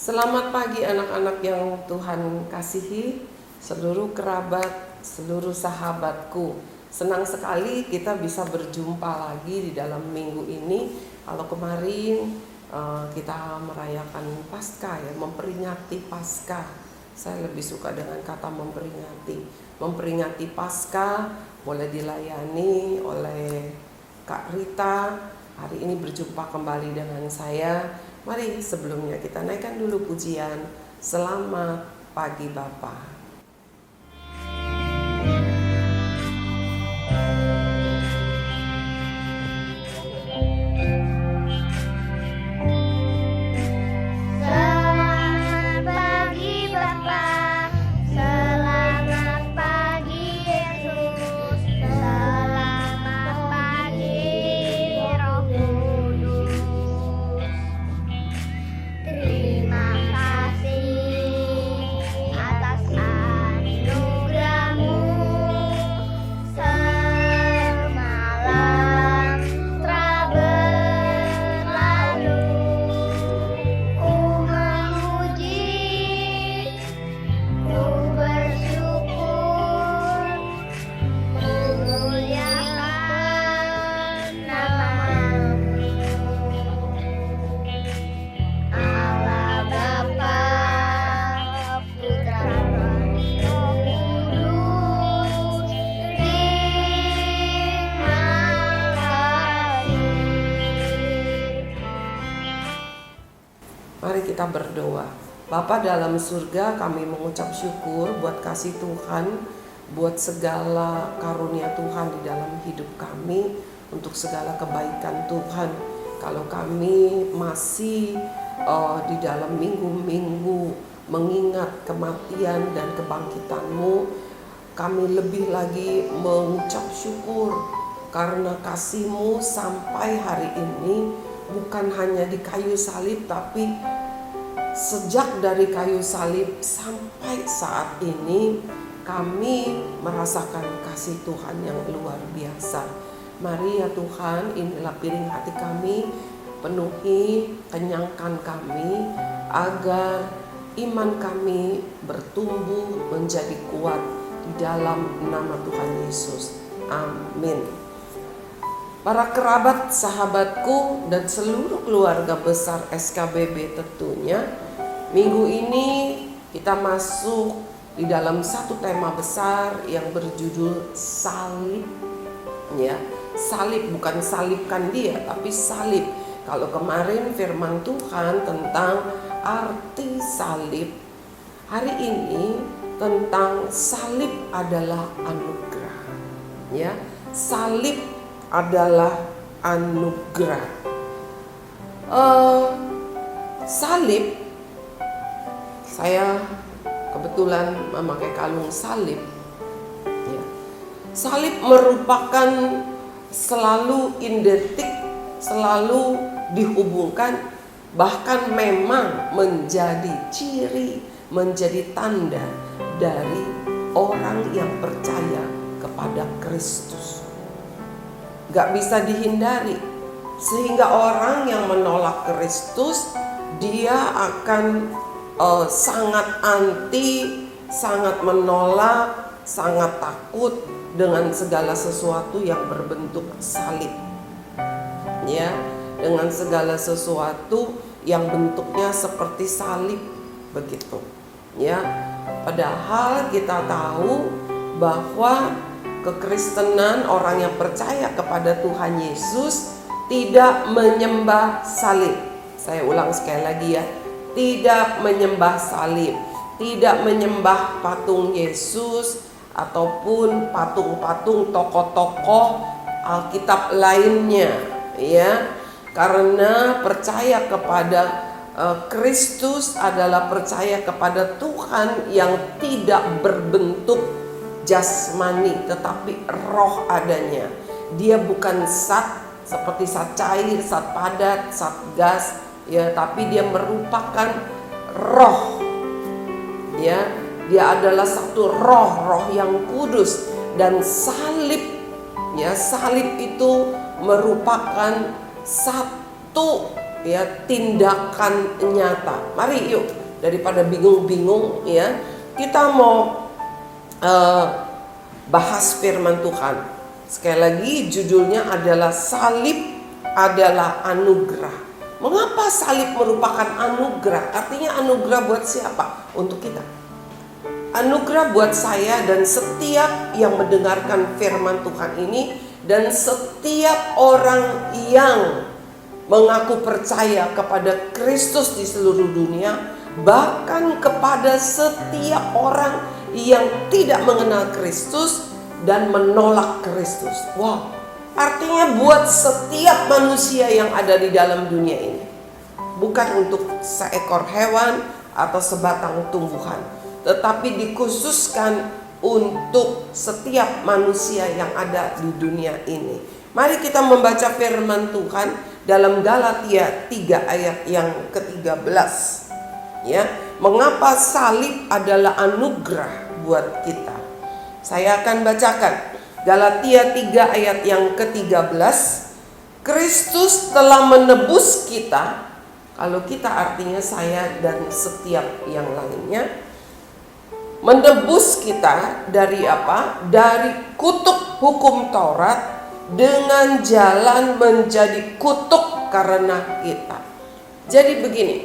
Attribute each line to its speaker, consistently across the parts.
Speaker 1: Selamat pagi anak-anak yang Tuhan kasihi, seluruh kerabat, seluruh sahabatku. Senang sekali kita bisa berjumpa lagi di dalam minggu ini. Kalau kemarin kita merayakan Paskah ya, memperingati Paskah. Saya lebih suka dengan kata memperingati. Memperingati Paskah boleh dilayani oleh Kak Rita. Hari ini berjumpa kembali dengan saya. Mari sebelumnya kita naikkan dulu pujian Selamat Pagi Bapa. Mari kita berdoa. Bapa dalam surga, kami mengucap syukur buat kasih Tuhan, buat segala karunia Tuhan di dalam hidup kami, untuk segala kebaikan Tuhan. Kalau kami masih di dalam minggu-minggu mengingat kematian dan kebangkitan-Mu, kami lebih lagi mengucap syukur karena kasih-Mu sampai hari ini. Bukan hanya di kayu salib, tapi sejak dari kayu salib sampai saat ini kami merasakan kasih Tuhan yang luar biasa. Mari ya Tuhan, inilah piring hati kami, penuhi, kenyangkan kami, agar iman kami bertumbuh menjadi kuat di dalam nama Tuhan Yesus. Amin. Para kerabat, sahabatku, dan seluruh keluarga besar SKBB tentunya, minggu ini kita masuk di dalam satu tema besar yang berjudul salib. Ya, salib, bukan salibkan dia, tapi salib. Kalau kemarin firman Tuhan tentang arti salib, hari ini tentang salib adalah anugerah. Ya, salib adalah anugerah. Salib, saya kebetulan memakai kalung salib ya. Salib merupakan selalu identik, selalu dihubungkan, bahkan memang menjadi ciri, menjadi tanda dari orang yang percaya kepada Kristus. Gak bisa dihindari, sehingga orang yang menolak Kristus, dia akan sangat anti, sangat menolak, sangat takut dengan segala sesuatu yang berbentuk salib. Ya, dengan segala sesuatu yang bentuknya seperti salib begitu. Ya, padahal kita tahu bahwa kekristenan, orang yang percaya kepada Tuhan Yesus, tidak menyembah salib. Saya ulang sekali lagi ya, tidak menyembah salib, tidak menyembah patung Yesus ataupun patung-patung tokoh-tokoh Alkitab lainnya, ya. Karena percaya kepada Kristus adalah percaya kepada Tuhan yang tidak berbentuk jasmani, tetapi roh adanya. Dia bukan zat seperti zat cair, zat padat, zat gas, ya, tapi dia merupakan roh. Ya, dia adalah satu roh yang kudus. Dan salib, ya, salib itu merupakan satu ya tindakan nyata. Mari yuk daripada bingung-bingung ya, kita mau bahas firman Tuhan. Sekali lagi judulnya adalah salib adalah anugerah. Mengapa salib merupakan anugerah? Artinya anugerah buat siapa? Untuk kita. Anugerah buat saya dan setiap yang mendengarkan firman Tuhan ini, dan setiap orang yang mengaku percaya kepada Kristus di seluruh dunia, bahkan kepada setiap orang yang tidak mengenal Kristus dan menolak Kristus. Wow, artinya buat setiap manusia yang ada di dalam dunia ini, bukan untuk seekor hewan atau sebatang tumbuhan, tetapi dikhususkan untuk setiap manusia yang ada di dunia ini. Mari kita membaca firman Tuhan dalam Galatia 3 ayat yang ke-13. Ya, mengapa salib adalah anugerah buat kita? Saya akan bacakan Galatia 3 ayat yang ke-13. Kristus telah menebus kita, kalau kita artinya saya dan setiap yang lainnya, menebus kita dari apa? Dari kutuk hukum Taurat dengan jalan menjadi kutuk karena kita. Jadi begini,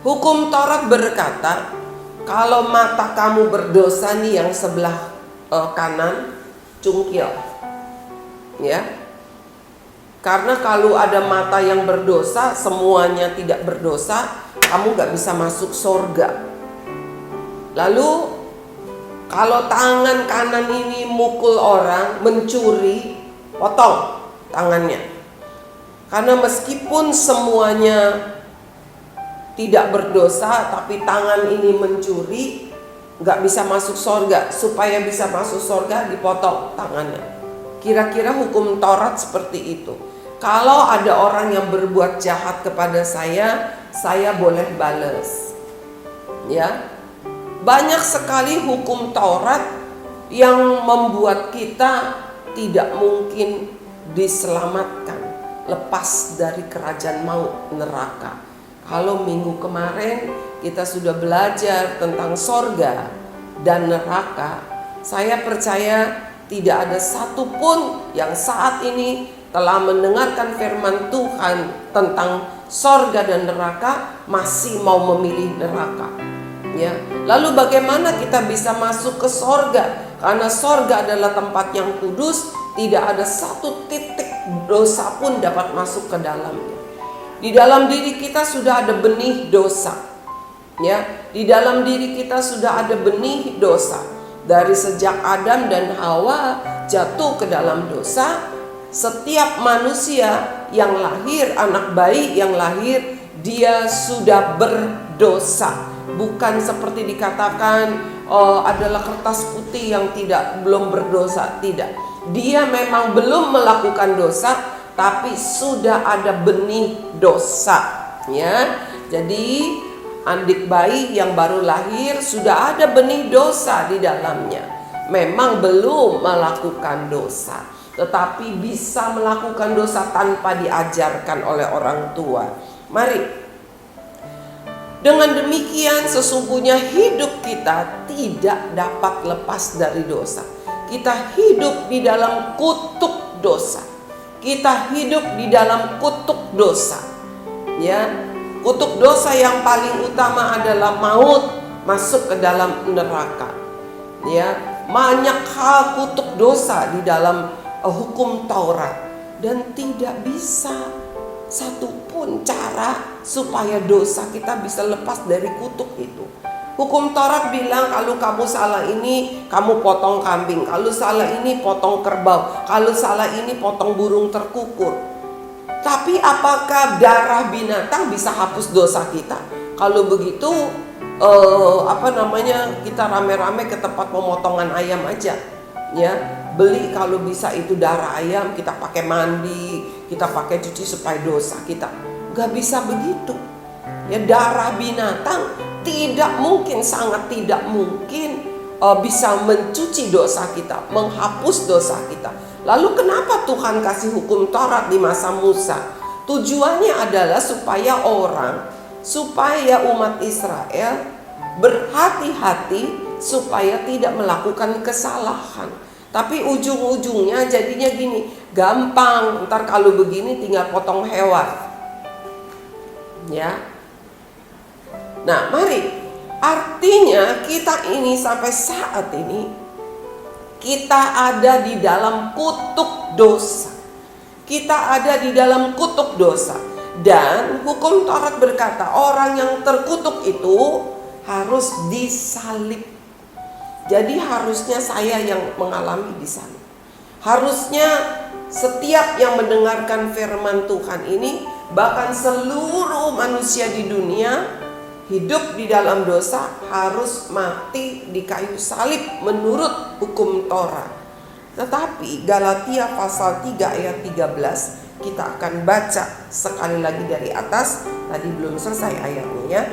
Speaker 1: hukum Taurat berkata, kalau mata kamu berdosa nih, yang sebelah kanan cungkil, ya. Karena kalau ada mata yang berdosa, semuanya tidak berdosa, kamu gak bisa masuk surga. Lalu kalau tangan kanan ini mukul orang, mencuri, potong tangannya. Karena meskipun semuanya tidak berdosa, tapi tangan ini mencuri, gak bisa masuk surga. Supaya bisa masuk surga, dipotong tangannya. Kira-kira hukum Taurat seperti itu. Kalau ada orang yang berbuat jahat kepada saya boleh balas. Ya, banyak sekali hukum Taurat yang membuat kita tidak mungkin diselamatkan, lepas dari kerajaan maut, neraka. Kalau minggu kemarin kita sudah belajar tentang sorga dan neraka, saya percaya tidak ada satupun yang saat ini telah mendengarkan firman Tuhan tentang sorga dan neraka masih mau memilih neraka. Ya, lalu bagaimana kita bisa masuk ke sorga? Karena sorga adalah tempat yang kudus, tidak ada satu titik dosa pun dapat masuk ke dalamnya. Di dalam diri kita sudah ada benih dosa. Ya, di dalam diri kita sudah ada benih dosa. Dari sejak Adam dan Hawa jatuh ke dalam dosa, setiap manusia yang lahir, anak bayi yang lahir, dia sudah berdosa. Bukan seperti dikatakan adalah kertas putih yang belum berdosa. Tidak, dia memang belum melakukan dosa, tapi sudah ada benih dosa. Ya, jadi adik bayi yang baru lahir sudah ada benih dosa di dalamnya. Memang belum melakukan dosa, tetapi bisa melakukan dosa tanpa diajarkan oleh orang tua. Mari, dengan demikian sesungguhnya hidup kita tidak dapat lepas dari dosa. Kita hidup di dalam kutuk dosa. Kita hidup di dalam kutuk dosa. Ya, kutuk dosa yang paling utama adalah maut, masuk ke dalam neraka. Ya, banyak hal kutuk dosa di dalam hukum Taurat, dan tidak bisa satupun cara supaya dosa kita bisa lepas dari kutuk itu. Hukum Taurat bilang kalau kamu salah ini, kamu potong kambing. Kalau salah ini, potong kerbau. Kalau salah ini, potong burung terkukur. Tapi apakah darah binatang bisa hapus dosa kita? Kalau begitu, kita rame-rame ke tempat pemotongan ayam aja. Ya, beli kalau bisa itu darah ayam, kita pakai mandi, kita pakai cuci supaya dosa kita. Gak bisa begitu. Ya, darah binatang tidak mungkin, sangat tidak mungkin bisa mencuci dosa kita, menghapus dosa kita. Lalu kenapa Tuhan kasih hukum Taurat di masa Musa? Tujuannya adalah supaya orang supaya umat Israel berhati-hati supaya tidak melakukan kesalahan. Tapi ujung-ujungnya jadinya gini, gampang, ntar kalau begini tinggal potong hewan. Ya. Nah, mari, artinya kita ini sampai saat ini kita ada di dalam kutuk dosa. Kita ada di dalam kutuk dosa. Dan hukum Taurat berkata orang yang terkutuk itu harus disalib. Jadi harusnya saya yang mengalami disalib. Harusnya setiap yang mendengarkan firman Tuhan ini, bahkan seluruh manusia di dunia hidup di dalam dosa, harus mati di kayu salib menurut hukum Taurat. Tetapi Galatia pasal 3 ayat 13 kita akan baca sekali lagi dari atas. Tadi belum selesai ayatnya ya.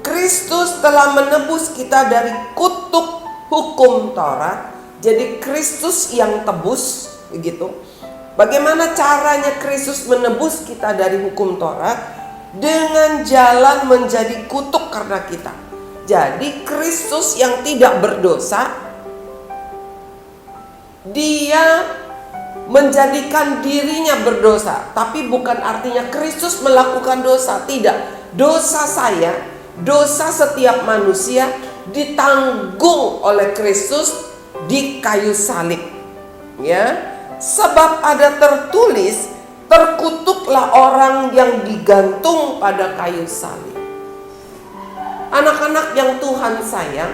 Speaker 1: Kristus telah menebus kita dari kutuk hukum Taurat. Jadi Kristus yang tebus, begitu. Bagaimana caranya Kristus menebus kita dari hukum Taurat? Dengan jalan menjadi kutuk karena kita. Jadi Kristus yang tidak berdosa, dia menjadikan dirinya berdosa. Tapi bukan artinya Kristus melakukan dosa. Tidak. Dosa saya, dosa setiap manusia ditanggung oleh Kristus di kayu salib. Ya. Sebab ada tertulis, terkutuklah orang yang digantung pada kayu salib. Anak-anak yang Tuhan sayang,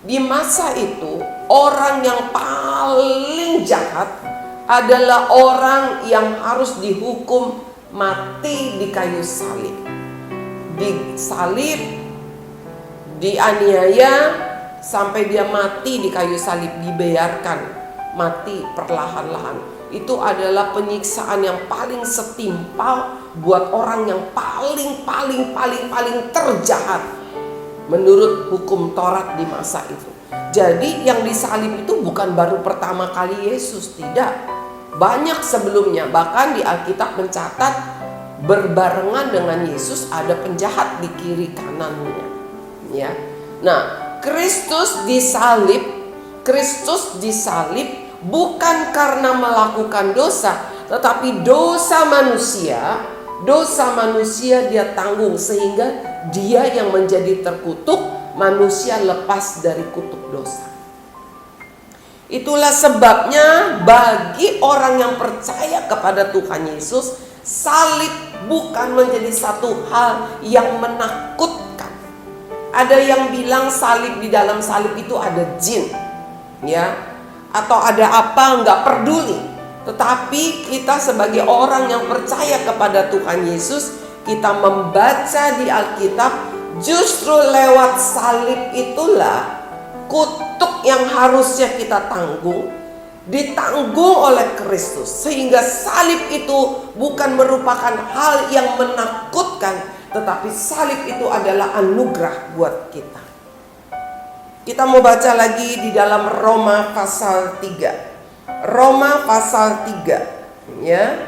Speaker 1: di masa itu orang yang paling jahat adalah orang yang harus dihukum mati di kayu salib. Disalib, dianiaya sampai dia mati di kayu salib, dibiarkan mati perlahan-lahan. Itu adalah penyiksaan yang paling setimpal buat orang yang paling terjahat menurut hukum Taurat di masa itu. Jadi yang disalib itu bukan baru pertama kali Yesus, tidak. Banyak sebelumnya, bahkan di Alkitab mencatat berbarengan dengan Yesus ada penjahat di kiri kanannya. Ya. Nah, Kristus disalib bukan karena melakukan dosa, tetapi dosa manusia dia tanggung, sehingga dia yang menjadi terkutuk, manusia lepas dari kutuk dosa. Itulah sebabnya bagi orang yang percaya kepada Tuhan Yesus, salib bukan menjadi satu hal yang menakutkan. Ada yang bilang salib, di dalam salib itu ada jin, ya, atau ada apa, nggak peduli. Tetapi kita sebagai orang yang percaya kepada Tuhan Yesus, kita membaca di Alkitab, justru lewat salib itulah kutuk yang harusnya kita tanggung, ditanggung oleh Kristus. Sehingga salib itu bukan merupakan hal yang menakutkan, tetapi salib itu adalah anugerah buat kita. Kita mau baca lagi di dalam Roma pasal 3. Roma pasal 3, ya.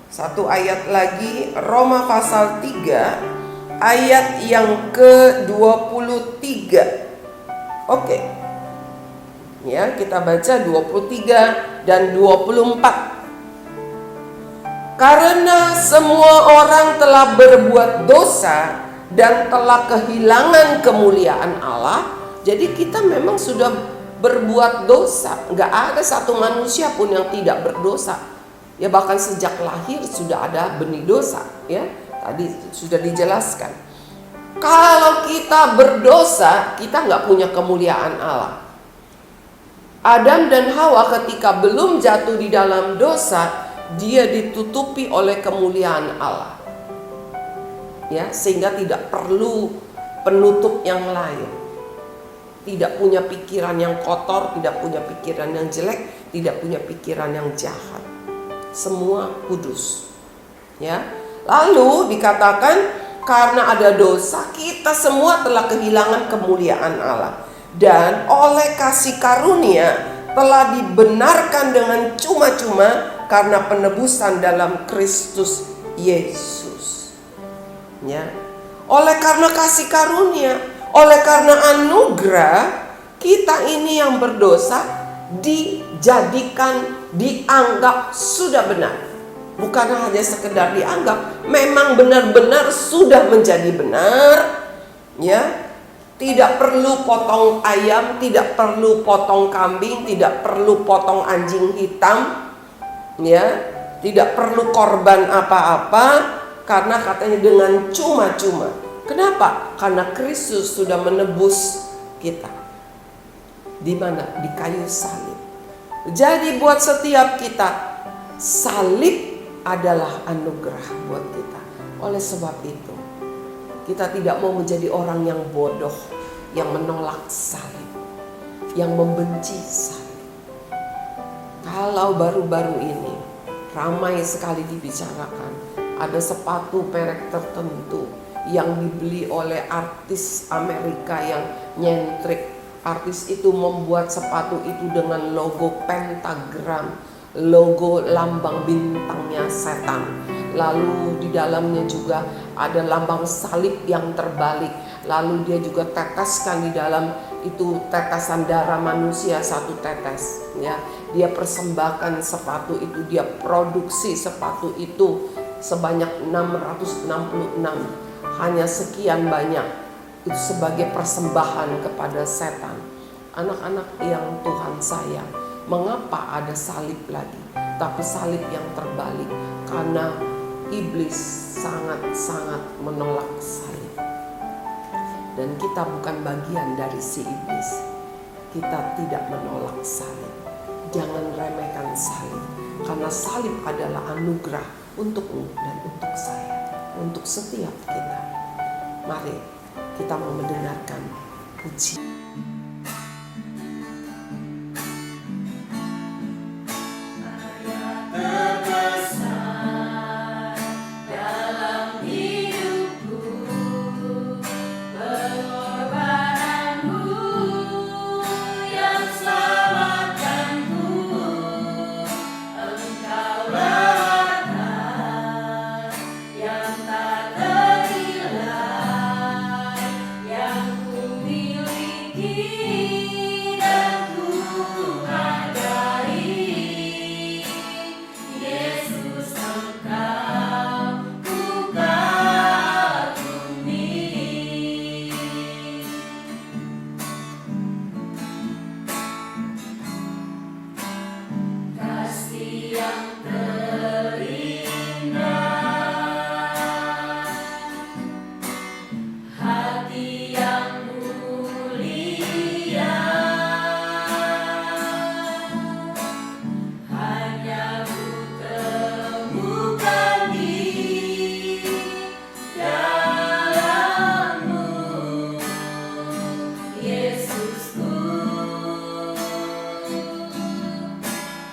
Speaker 1: Satu ayat lagi, Roma pasal 3 ayat yang ke-23. Oke. Ya, kita baca 23 dan 24. Karena semua orang telah berbuat dosa dan telah kehilangan kemuliaan Allah. Jadi kita memang sudah berbuat dosa. Gak ada satu manusia pun yang tidak berdosa. Ya, bahkan sejak lahir sudah ada benih dosa. Ya, tadi sudah dijelaskan. Kalau kita berdosa, kita gak punya kemuliaan Allah. Adam dan Hawa ketika belum jatuh di dalam dosa, dia ditutupi oleh kemuliaan Allah. Ya, sehingga tidak perlu penutup yang lain. Tidak punya pikiran yang kotor, tidak punya pikiran yang jelek, tidak punya pikiran yang jahat. Semua kudus. Ya. Lalu dikatakan karena ada dosa, kita semua telah kehilangan kemuliaan Allah. Dan oleh kasih karunia telah dibenarkan dengan cuma-cuma karena penebusan dalam Kristus Yesus. Ya. Oleh karena kasih karunia, oleh karena anugerah, kita ini yang berdosa dijadikan, dianggap sudah benar. Bukan hanya sekedar dianggap, memang benar-benar sudah menjadi benar. Ya, tidak perlu potong ayam, tidak perlu potong kambing, tidak perlu potong anjing hitam. Ya, tidak perlu korban apa-apa, karena katanya dengan cuma-cuma. Kenapa? Karena Kristus sudah menebus kita. Di mana? Di kayu salib. Jadi buat setiap kita, salib adalah anugerah buat kita. Oleh sebab itu, kita tidak mau menjadi orang yang bodoh, yang menolak salib, yang membenci salib. Kalau baru-baru ini ramai sekali dibicarakan, ada sepatu merek tertentu yang dibeli oleh artis Amerika yang nyentrik. Artis itu membuat sepatu itu dengan logo pentagram, logo lambang bintangnya setan. Lalu di dalamnya juga ada lambang salib yang terbalik. Lalu dia juga teteskan di dalam itu tetesan darah manusia 1 tetes. Ya, dia persembahkan sepatu itu, dia produksi sepatu itu sebanyak 666, hanya sekian banyak. Itu sebagai persembahan kepada setan. Anak-anak yang Tuhan sayang, mengapa ada salib lagi? Tapi salib yang terbalik, karena iblis sangat-sangat menolak salib. Dan kita bukan bagian dari si iblis. Kita tidak menolak salib. Jangan remehkan salib, karena salib adalah anugerah untukmu dan untuk saya, untuk setiap kita. Mari kita mau mendengarkan puji.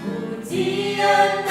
Speaker 2: Pujian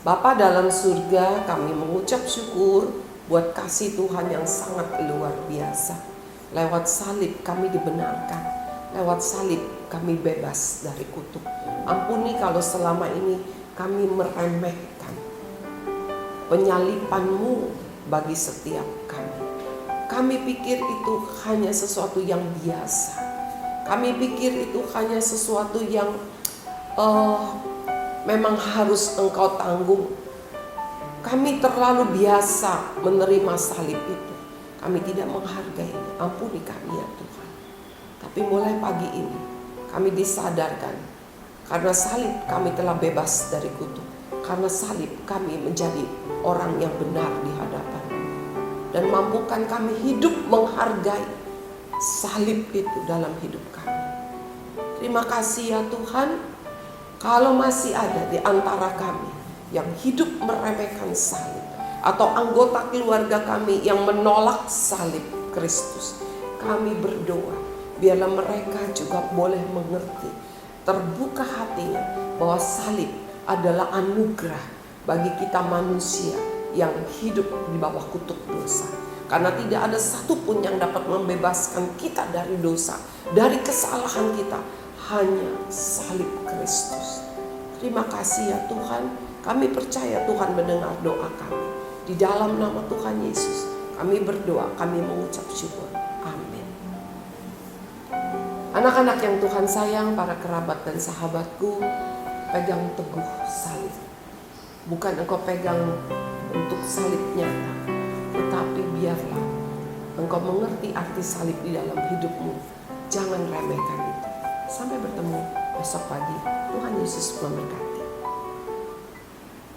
Speaker 1: Bapa dalam surga, kami mengucap syukur buat kasih Tuhan yang sangat luar biasa. Lewat salib kami dibenarkan, lewat salib kami bebas dari kutuk. Ampuni kalau selama ini kami meremehkan penyaliban-Mu bagi setiap kami. Kami pikir itu hanya sesuatu yang biasa. Kami pikir itu hanya sesuatu yang memang harus Engkau tanggung. Kami terlalu biasa menerima salib itu. Kami tidak menghargainya. Ampuni kami ya Tuhan. Tapi mulai pagi ini kami disadarkan, karena salib kami telah bebas dari kutuk. Karena salib kami menjadi orang yang benar di hadapan. Dan mampukan kami hidup menghargai salib itu dalam hidup kami. Terima kasih ya Tuhan. Kalau masih ada di antara kami yang hidup meremehkan salib, atau anggota keluarga kami yang menolak salib Kristus, kami berdoa biarlah mereka juga boleh mengerti, terbuka hatinya bahwa salib adalah anugerah bagi kita manusia yang hidup di bawah kutuk dosa. Karena tidak ada satupun yang dapat membebaskan kita dari dosa, dari kesalahan kita, hanya salib Kristus. Terima kasih ya Tuhan. Kami percaya Tuhan mendengar doa kami. Di dalam nama Tuhan Yesus kami berdoa, kami mengucap syukur. Amin. Anak-anak yang Tuhan sayang, para kerabat dan sahabatku, pegang teguh salib. Bukan engkau pegang untuk salib nyata, tetapi biarlah engkau mengerti arti salib di dalam hidupmu. Jangan remehkan itu. Sampai bertemu besok pagi. Tuhan Yesus memberkati.